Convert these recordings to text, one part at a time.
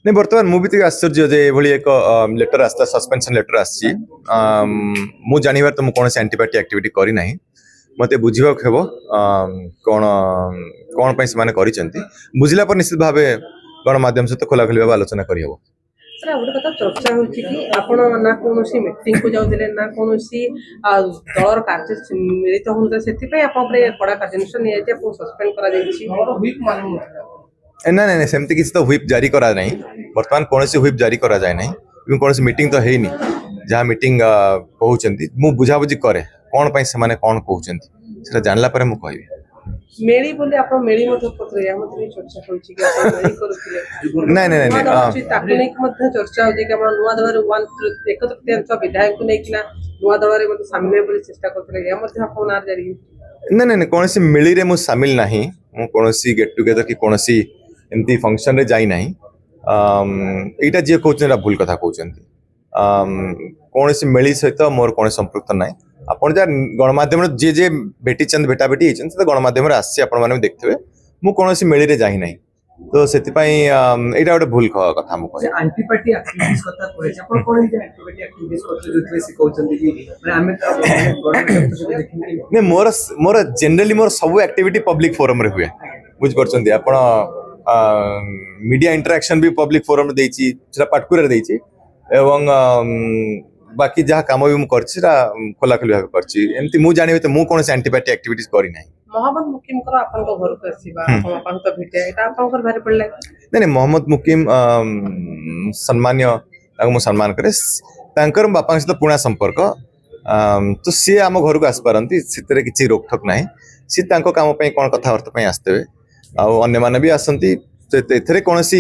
नहीं बर्तमान मुझे आश्चर्य जे एभली एक लेटर आसता सस्पेंशन लेटर आसी मु जानवर तो मुझे एंटीपार्टी एक्टिविटी करी नहीं मते बुझा हेब कौन कौन से बुझला पर निश्चित भाव गणमाध्यम सहित खोला खोली भाव आलोचना करहब। सर गोटे कथा चर्चा होची कि आपण ना कोनोसी मीटिंग को जाउथिले ना कोनोसी दलर कार्य मिलित होनते सेति पे आपण पर कड़ा कार्यानुष्ठान नि आइते आपण सस्पेंड करा जायछि और व्हिप मालूम ना ना सेमती किसी तो व्हिप जारी करा नहीं बर्तमान कौन व्हिप जारी करा जाए नहीं कौन मीटिंग तो है जहाँ मीटिंग कहते मु बुझाबुझी करे कौन पाई से कौन कहते जानला पर मु कहबी मेली बोले आपण मेली मत पत्र या मत चर्चा होची कि आपण मेली करूथिले नहीं नहीं नहीं ताकू नै मत चर्चा होची कि आपण नुवा दलर वन एक तृतीयांश विधायक को नै किना नुवा दलर मत सामने बोली चेष्टा करथिले या मत आपण आर जारी नहीं नहीं कौन सी मिली रे मु शामिल नहीं मु कौन सी गेट टुगेदर कि कौन सी एमती फंक्शन रे जाई नहीं एटा जे कहउछन भूल कथा कहउछन कौन सी मिली सहित मोर कौन संपृक्त नहीं आपण जा गणमाध्यम जे जे भेटी चंद भेटा भेटी हेचन से गणमाध्यम रे आसी आपण माने देखथिबे मु कौन सी मिली रे जाई नहीं तो सेति पई एटा गोटे भूल कथा मु कह एंटी पार्टी एक्टिविटीज कथा कहै छै आपण कोन जे एंटी पार्टी एक्टिविटीज करते जोतले से कहउछन कि माने हमें तो देखिन ने मोर मोर जनरली मोर सब एक्टिविटी पब्लिक फोरम रे हुए बुझ परछन आपण मीडिया इंटरेक्शन भी पब्लिक फोरम देछि सेटा पाटकुरे देछि एवं बाकी जहाँ काम भी मुझे खोला खोली भाव करमती मुझे जानवी तो मुझे कौन से एंटीपार्टी एक्टिविटीज करी नहीं। मोहम्मद मुकीम कर आपन को घर को आसीबा आपन तो भेटे एटा आपन को भारी पड़ले नहीं नहीं मोहम्मद मुकीम सम्मान्य मु सम्मान करे तांकर बापा सहित पुणा संपर्क तो सी आम घर को आसी पारती से किसी रोकठोक ना सी काम कौन कथबार्ता आसते अन्य माने भी आसती एथरे कौन सी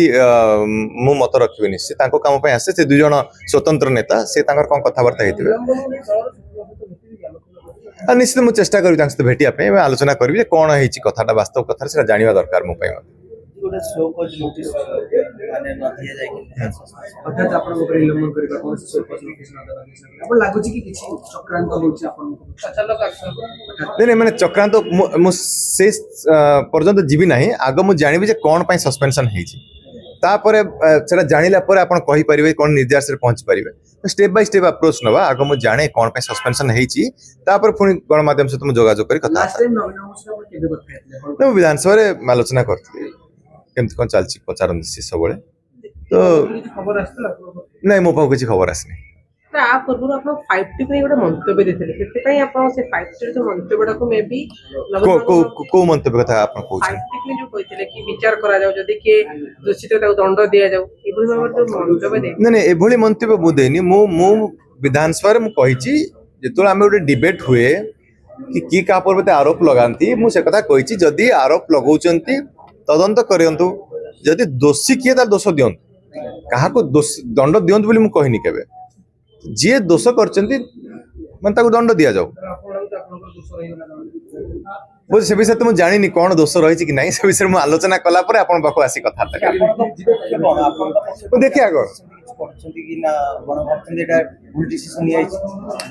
मु मत रखिबेनि से तांको काम पे आसे से दुई जण स्वतंत्र नेता से तांकर कोन कथबार्ता हेतिबे निश्चित मु चेष्टा करी तांक भेटिया पे आलोचना करी कौन हेछि कथाटा वास्तव कथा से जानिबा दरकार मु पई गोटे शो कोज नोटिस माने न दिया जाय कि अर्थात आपण ऊपर निलंबन करबा कोन शो कोज नोटिस न देबा आपण लागु छी कि किछि चक्रांत होछि आपण अचानक नहीं नहीं माने चक्रांत मु से पर्यंत जीवी नहीं आग मु जानिबी जे कोन पई सस्पेंशन हेछि तापरे सेटा जानिला पर आपण कहि परिबे कोन निर्देश रे पहुंच परिबे स्टेप बाय स्टेप अप्रोच नबा आग मु जाने कोन पई सस्पेंशन हेछि तापर पुनी गणमाध्यम से तुम जोगाजोग करी कथा लास्ट टाइम नवीन से आपण केबे बतैले मैं विधानसभा रे आलोचना करथि केमति कोन चलछि पचारन से सबले तो खबर आस्तला नहीं मो पाउ किछि खबर आसनी ना आप पूर्व आप 5T पे गोटे मंतव्य देथिले सेते पई आप से 5T जो मंतव्यडा को मे बी को मंतव्य कथा आपण कहू 5T के जो कहथिले कि विचार करा जाउ जदी के दोषित ताको दंड दिया जाउ एभली भाबे जो मंतव्य दे नहीं नहीं एभली मंतव्य मु देनी मु विधानसभा रे मु कहिछि जेतोल हम गोटे डिबेट हुए कि का पर आरोप लगांती मु से कथा कहिछि जदी आरोप लगाउचंती तदंत करंतु जदी दोषी किए ता दोष दियंतु काहा को दंड दियंतु बोली मु कहिनी केबे जे दोष करचंती मन ताको दंड दिया जाऊ बुझ से विषय तुम जानिनी कौन दोष रही कि नहीं से विषय में आलोचना कला पर आपण पाखु आसी कथा देखिए आगो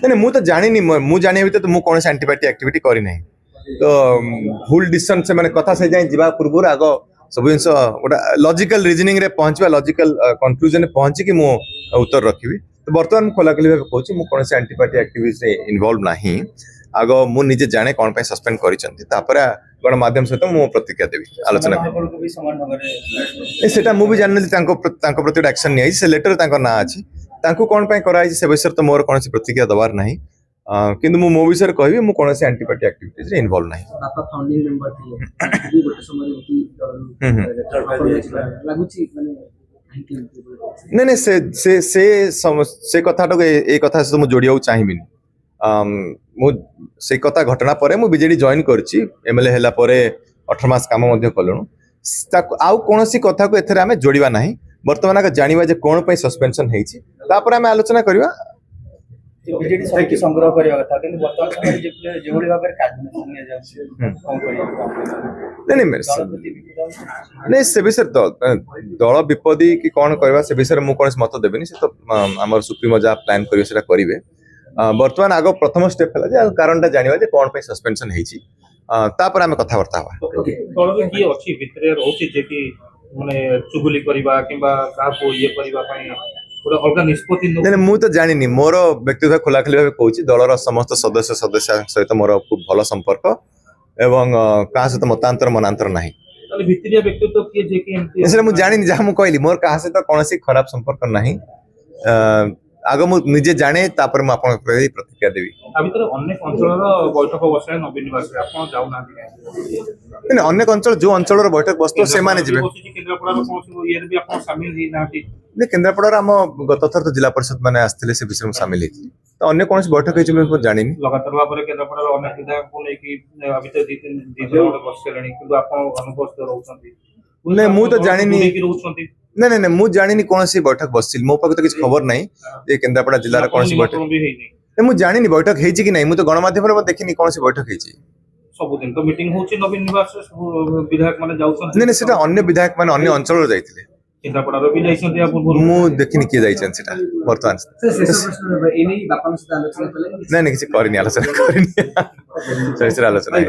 नहीं मु तो जानिनी मु जानिए तो मु कौन एंटीपार्टी एक्टिविटी करी नहीं तो भूल डिसीजन से माने कथा से जाय जीवा पूर्व आग सब जिन गोटे लॉजिकल रीजनिंग रे पहुंचवा लॉजिकल कंक्लूजन रे पहुंची कि मु उत्तर रखिबी तो बर्तमान मु खोला खोली भाव कहूँ मु कौन एंटीपार्टी एक्टिविटीज रे इन्वॉल्व नहीं आग मु निजे जाने कौन पे सस्पेंड करिसंती तापर गणमाध्यम सहित मु प्रतिक्रिया देबी आलोचना सेटा मु भी जानली तांको प्रति एक्शन नहीं से लेटर तांको ना अछि तांको कौन पे कराई से विषय तो मोर कौन प्रतिक्रिया दबार नहीं किंतु मु मो विषय कहबी मु कौन एंटीपार्टी एक्टिविटीज रे इन्वॉल्व नहीं आपा फाउंडिंग मेंबर थिले गोटे समय लागुची माने नहीं नहीं से कथा ए कथा से मुझे जोड़िया चाहिए से कथा घटना पर मु बीजेडी जॉइन करछि एमएलए हैला परे 18 मास काम मध्ये कलणु आउ कौन सी कथा को एथरे आमे जोड़िबा नाही वर्तमान का जानिबा जे कोन पे सस्पेंशन हेछि तापर आमे आलोचना करबा बीजेडी शक्ति संग्रह करिया कथा किंतु वर्तमान समय जे जोड़ी भाबरे कार्यानुष्ठान निया जाउछि कोन करिया नहीं से विषय दल विपदी कि कौन करवा से विषय मु कौन मत देबेनी से तो आमर सुप्रीमो जहाँ प्लान करिवे सेटा करिवे वर्तमान आगो प्रथम स्टेप है जे कारणटा जानिबा जे कौन पे सस्पेंशन हेछि तापर आमे कथा बर्ता हवा दल की अछि भितरे रहउछि जे कि माने चुगुली करबा किंबा काको ये करबा पई पूरा अलग निष्पत्ति नहीं नहीं, मुझे तो जानी मोर व्यक्तिगत खोलाखोली भाव कहूँ दलर समस्त सदस्य सदस्य सहित मोर खूब भल संपर्क एवं क्या सहित मतांतर मनांतर नहीं ताले भितरिया व्यक्तित्व किए जे कि एमती इसलिए मुझे जानी जहाँ मुझे कहली मोर क्या सहित कौन खराब संपर्क नहीं आग मुझे जाने तापर मुझे आपन प्रतिक्रिया देवी आ भितर अनेक अंचल बैठक बसाय नवीन निवास आपण जाउ ना नहीं अनेक अंचल जो अंचल बैठक बसतो से माने जिबे केन्द्रापड़ा कौन ये भी आपण शामिल ही ना नहीं केन्द्रापड़ा आम गत थर तो जिला परिषद मैंने आसते से विषय में सामिल होती तो अन्य कौन बैठक होती जानी लगातार भाव में केन्द्रापड़ा अनेक विधायक को लेकिन भितर दी दिन बस लेनी किंतु आपण अनुपस्थित रहउछंती नहीं मु तो जानी नहीं रहउछंती नहीं नहीं मु जानी कौन सी बैठक बस मो पाक तो किसी खबर नहीं ये केन्द्रापड़ा जिलार कौन सी बैठक भी हेनी नहीं मु जानी बैठक होती कि नहीं मु तो गणमाध्यम देखनी कौन सी बैठक होती सबुदिन तो मीटिंग होची नवीन निवास विधायक माने जाउछंती नहीं नहीं सेटा अन्य विधायक माने अन्य अंचल जाइथिले केन्द्रापड़ा रो भी जाइछंती आ पूर्व मु देखिनी किए जाइछन सेटा वर्तमान सर शेष प्रश्न एने बापा सहित आलोचना कले नहीं नहीं किसी करनी आलोचना करनी आलोचना